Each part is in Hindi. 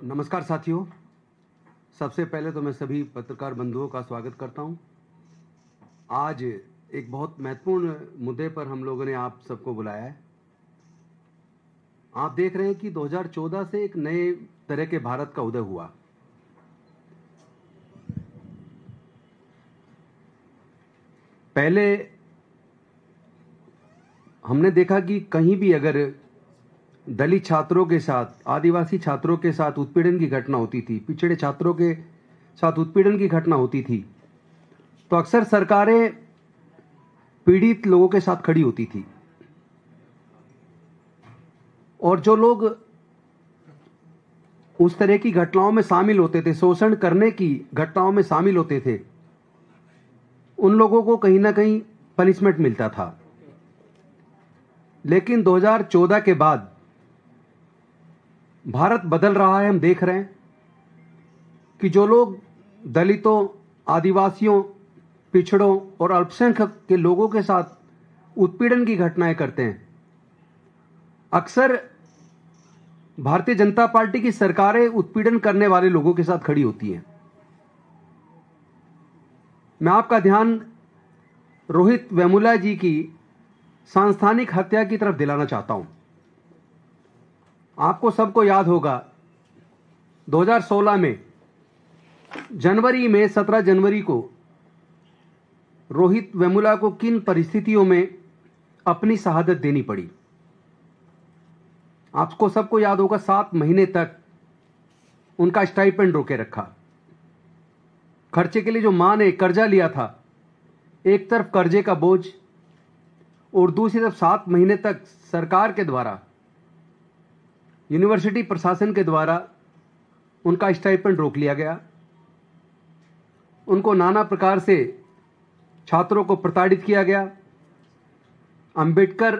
नमस्कार साथियों, सबसे पहले तो मैं सभी पत्रकार बंधुओं का स्वागत करता हूं। आज एक बहुत महत्वपूर्ण मुद्दे पर हम लोगों ने आप सबको बुलाया है। आप देख रहे हैं कि 2014 से एक नए तरह के भारत का उदय हुआ। पहले हमने देखा कि कहीं भी अगर दलित छात्रों के साथ, आदिवासी छात्रों के साथ उत्पीड़न की घटना होती थी, पिछड़े छात्रों के साथ उत्पीड़न की घटना होती थी, तो अक्सर सरकारें पीड़ित लोगों के साथ खड़ी होती थी। और जो लोग उस तरह की घटनाओं में शामिल होते थे, शोषण करने की घटनाओं में शामिल होते थे, उन लोगों को कहीं ना कहीं पनिशमेंट मिलता था। लेकिन 2014 के बाद भारत बदल रहा है। हम देख रहे हैं कि जो लोग दलितों, आदिवासियों, पिछड़ों और अल्पसंख्यक के लोगों के साथ उत्पीड़न की घटनाएं करते हैं, अक्सर भारतीय जनता पार्टी की सरकारें उत्पीड़न करने वाले लोगों के साथ खड़ी होती हैं। मैं आपका ध्यान रोहित वेमुला जी की सांस्थानिक हत्या की तरफ दिलाना चाहता हूं। आपको सबको याद होगा 2016 में जनवरी में 17 जनवरी को रोहित वेमुला को किन परिस्थितियों में अपनी शहादत देनी पड़ी। आपको सबको याद होगा 7 महीने तक उनका स्टाइपेंड रोके रखा। खर्चे के लिए जो मां ने कर्जा लिया था, एक तरफ कर्जे का बोझ और दूसरी तरफ 7 महीने तक सरकार के द्वारा, यूनिवर्सिटी प्रशासन के द्वारा उनका स्टाइपेंड रोक लिया गया। उनको नाना प्रकार से छात्रों को प्रताड़ित किया गया। अंबेडकर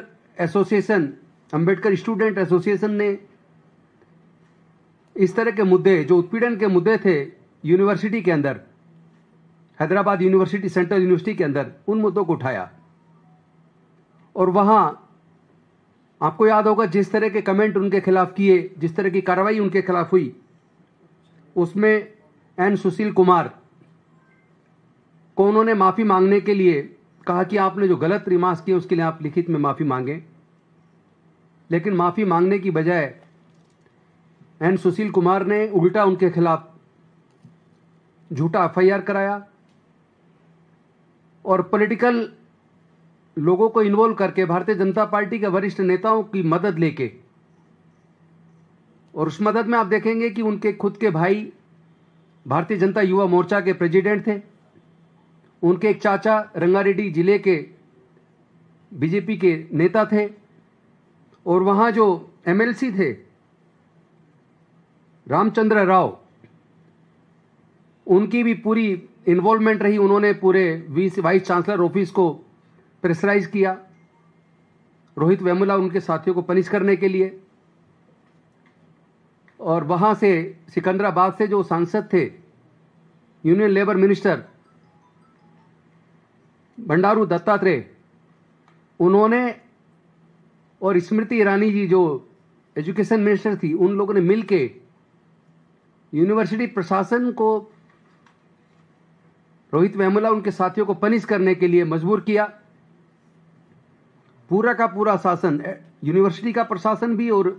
स्टूडेंट एसोसिएशन ने इस तरह के मुद्दे, जो उत्पीड़न के मुद्दे थे यूनिवर्सिटी के अंदर, हैदराबाद यूनिवर्सिटी, सेंट्रल यूनिवर्सिटी के अंदर, उन मुद्दों को उठाया। और वहां आपको याद होगा जिस तरह के कमेंट उनके खिलाफ किए, जिस तरह की कार्रवाई उनके खिलाफ हुई, उसमें एन सुशील कुमार को उन्होंने माफी मांगने के लिए कहा कि आपने जो गलत रिमार्क्स किए उसके लिए आप लिखित में माफी मांगें। लेकिन माफी मांगने की बजाय एन सुशील कुमार ने उल्टा उनके खिलाफ झूठा एफआईआर कराया और पॉलिटिकल लोगों को इन्वॉल्व करके भारतीय जनता पार्टी के वरिष्ठ नेताओं की मदद लेके, और उस मदद में आप देखेंगे कि उनके खुद के भाई भारतीय जनता युवा मोर्चा के प्रेसिडेंट थे, उनके एक चाचा रंगारेड्डी जिले के बीजेपी के नेता थे, और वहां जो एमएलसी थे रामचंद्र राव, उनकी भी पूरी इन्वॉल्वमेंट रही। उन्होंने पूरे वाइस चांसलर ऑफिस को प्रेशराइज किया रोहित वेमुला उनके साथियों को पनिश करने के लिए। और वहां से सिकंदराबाद से जो सांसद थे, union labour minister Bandaru Dattatreya, उन्होंने और स्मृति ईरानी जी जो एजुकेशन मिनिस्टर थी, उन लोगों ने मिलके यूनिवर्सिटी प्रशासन को रोहित वेमुला उनके साथियों को पनिश करने के लिए मजबूर किया। पूरा का पूरा शासन, यूनिवर्सिटी का प्रशासन भी और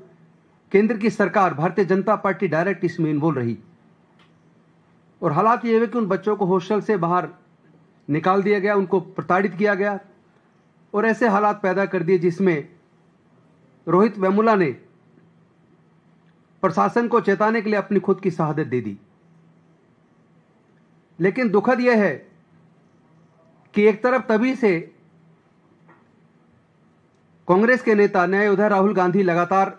केंद्र की सरकार, भारतीय जनता पार्टी डायरेक्ट इसमें इन्वॉल्व रही। और हालात ये हुए कि उन बच्चों को हॉस्टल से बाहर निकाल दिया गया, उनको प्रताड़ित किया गया और ऐसे हालात पैदा कर दिए जिसमें रोहित वेमुला ने प्रशासन को चेताने के लिए अपनी खुद की शहादत दे दी। लेकिन दुखद यह है कि एक तरफ तभी से कांग्रेस के नेता न्याय योद्धा राहुल गांधी लगातार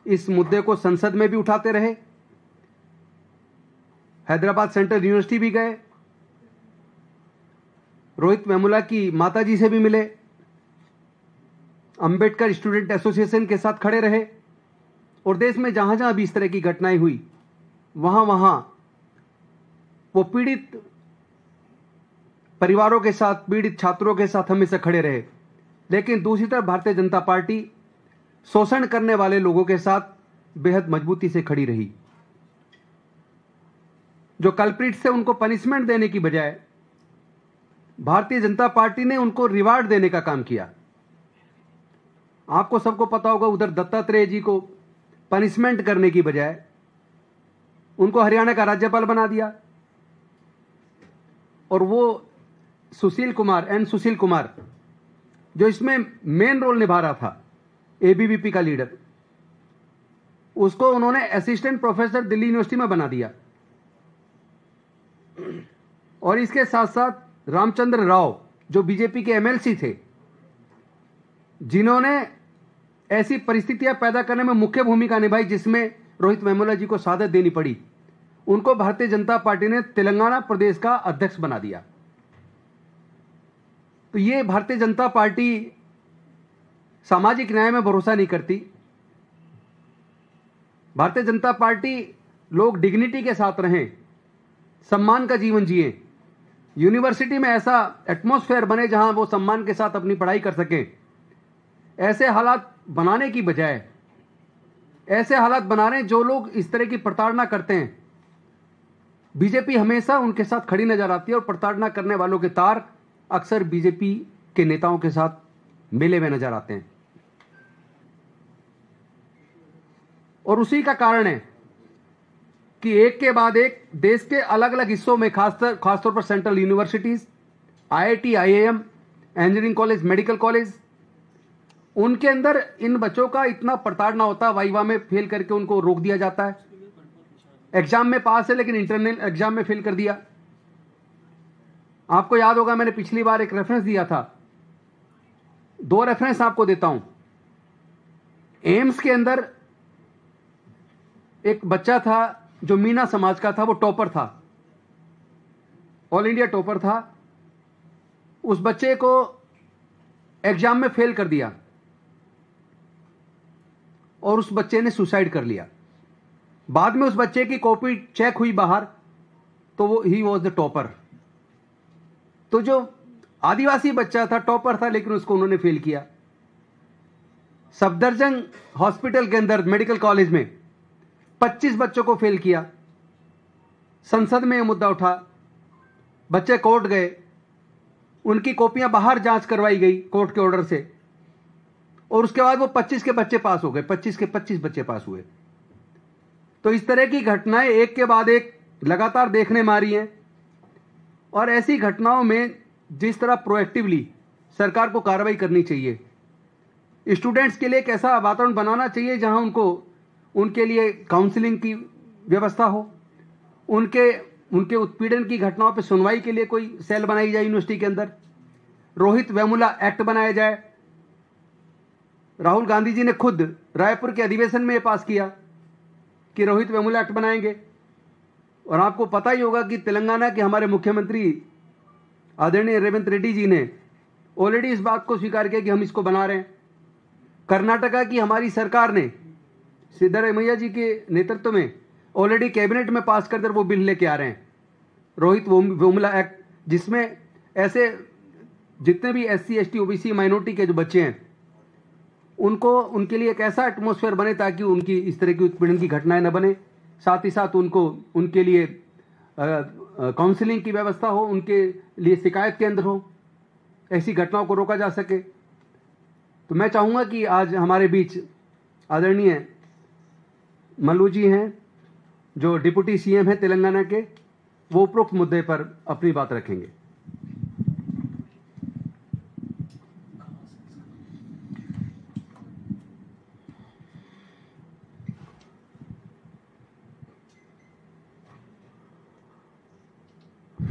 इस मुद्दे को संसद में भी उठाते रहे, हैदराबाद सेंट्रल यूनिवर्सिटी भी गए, रोहित वेमुला की माताजी से भी मिले, अंबेडकर स्टूडेंट एसोसिएशन के साथ खड़े रहे और देश में जहां जहां भी इस तरह की घटनाएं हुई वहां वहां वो पीड़ित परिवारों के साथ, पीड़ित छात्रों के साथ हमेशा खड़े रहे। लेकिन दूसरी तरफ भारतीय जनता पार्टी शोषण करने वाले लोगों के साथ बेहद मजबूती से खड़ी रही। जो कल्प्रिट से उनको पनिशमेंट देने की बजाय भारतीय जनता पार्टी ने उनको रिवार्ड देने का काम किया। आपको सबको पता होगा, उधर दत्तात्रेय जी को पनिशमेंट करने की बजाय उनको हरियाणा का राज्यपाल बना दिया। और वो सुशील कुमार जो इसमें मेन रोल निभा रहा था, एबीवीपी का लीडर, उसको उन्होंने असिस्टेंट प्रोफेसर दिल्ली यूनिवर्सिटी में बना दिया। और इसके साथ साथ रामचंद्र राव जो बीजेपी के एमएलसी थे, जिन्होंने ऐसी परिस्थितियां पैदा करने में मुख्य भूमिका निभाई जिसमें रोहित वेमुला जी को शहादत देनी पड़ी, उनको भारतीय जनता पार्टी ने तेलंगाना प्रदेश का अध्यक्ष बना दिया। तो ये भारतीय जनता पार्टी सामाजिक न्याय में भरोसा नहीं करती। भारतीय जनता पार्टी लोग डिग्निटी के साथ रहें, सम्मान का जीवन जिए, यूनिवर्सिटी में ऐसा एटमॉस्फेयर बने जहां वो सम्मान के साथ अपनी पढ़ाई कर सकें, ऐसे हालात बनाने की बजाय ऐसे हालात बना रहे हैं जो लोग इस तरह की प्रताड़ना करते हैं। बीजेपी हमेशा उनके साथ खड़ी नजर आती है और प्रताड़ना करने वालों के तार अक्सर बीजेपी के नेताओं के साथ मिले हुए नजर आते हैं। और उसी का कारण है कि एक के बाद एक देश के अलग अलग हिस्सों में, खासतौर पर central universities, IIT, IIM, engineering college, medical college, उनके अंदर इन बच्चों का इतना प्रताड़ना होता है, वाइवा में फेल करके उनको रोक दिया जाता है। एग्जाम में पास है लेकिन इंटरनल एग्जाम में फेल कर दिया। आपको याद होगा, मैंने पिछली बार एक रेफरेंस दिया था, 2 रेफरेंस आपको देता हूं। एम्स के अंदर एक बच्चा था जो मीना समाज का था, वो टॉपर था, ऑल इंडिया टॉपर था। उस बच्चे को एग्जाम में फेल कर दिया और उस बच्चे ने सुसाइड कर लिया। बाद में उस बच्चे की कॉपी चेक हुई बाहर, तो वो ही वॉज द टॉपर। तो जो आदिवासी बच्चा था, टॉपर था, लेकिन उसको उन्होंने फेल किया। सफदरजंग हॉस्पिटल के अंदर मेडिकल कॉलेज में 25 बच्चों को फेल किया। संसद में यह मुद्दा उठा, बच्चे कोर्ट गए, उनकी कॉपियां बाहर जांच करवाई गई कोर्ट के ऑर्डर से, और उसके बाद वो 25 के बच्चे पास हो गए, 25 के 25 बच्चे पास हुए। तो इस तरह की घटनाएं एक के बाद एक लगातार देखने में आ रही हैं। और ऐसी घटनाओं में जिस तरह प्रोएक्टिवली सरकार को कार्रवाई करनी चाहिए, स्टूडेंट्स के लिए एक ऐसा वातावरण बनाना चाहिए जहां उनके लिए काउंसलिंग की व्यवस्था हो, उनके उत्पीड़न की घटनाओं पर सुनवाई के लिए कोई सेल बनाई जाए यूनिवर्सिटी के अंदर, रोहित वेमुला एक्ट बनाया जाए। राहुल गांधी जी ने खुद रायपुर के अधिवेशन में यह पास किया कि रोहित वेमुला एक्ट बनाएंगे। और आपको पता ही होगा कि तेलंगाना के हमारे मुख्यमंत्री आदरणीय रेवंत रेड्डी जी ने ऑलरेडी इस बात को स्वीकार किया कि हम इसको बना रहे हैं। कर्नाटका की हमारी सरकार ने सिद्धरामैया जी के नेतृत्व में ऑलरेडी कैबिनेट में पास कर वो बिल लेके आ रहे हैं, रोहित वेमुला एक्ट, जिसमें ऐसे जितने भी SC ST OBC माइनॉरिटी के जो बच्चे हैं उनके लिए एक ऐसा एटमॉस्फेयर बने ताकि उनकी इस तरह की उत्पीड़न की घटनाएं न बने। साथ ही साथ उनके लिए काउंसलिंग की व्यवस्था हो, उनके लिए शिकायत केंद्र हो, ऐसी घटनाओं को रोका जा सके। तो मैं चाहूंगा कि आज हमारे बीच आदरणीय मल्लू जी हैं जो डिप्टी CM हैं तेलंगाना के, वो उपरोक्त मुद्दे पर अपनी बात रखेंगे।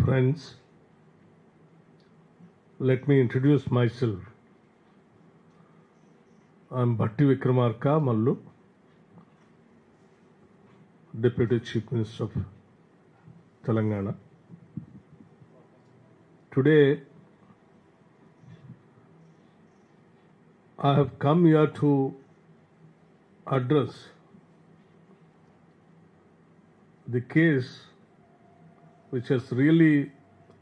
Friends, let me introduce myself. I'm Bhatti Vikramarka Mallu, Deputy Chief Minister of Telangana. Today, I have come here to address the case which has really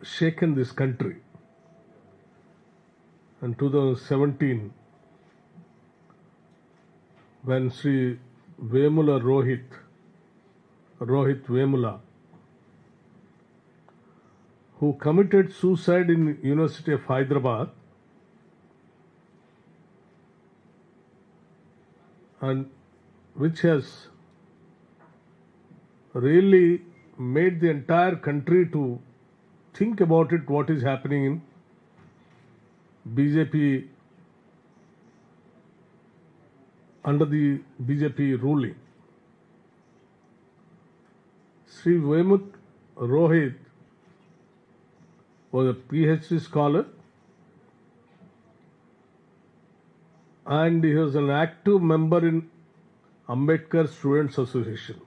shaken this country. In 2017, when Sri Vemula Rohit Vemula, who committed suicide in University of Hyderabad, and which has really made the entire country to think about it, what is happening in BJP under the BJP ruling. Sri Vemut Rohit was a PhD scholar and he was an active member in Ambedkar Students Association.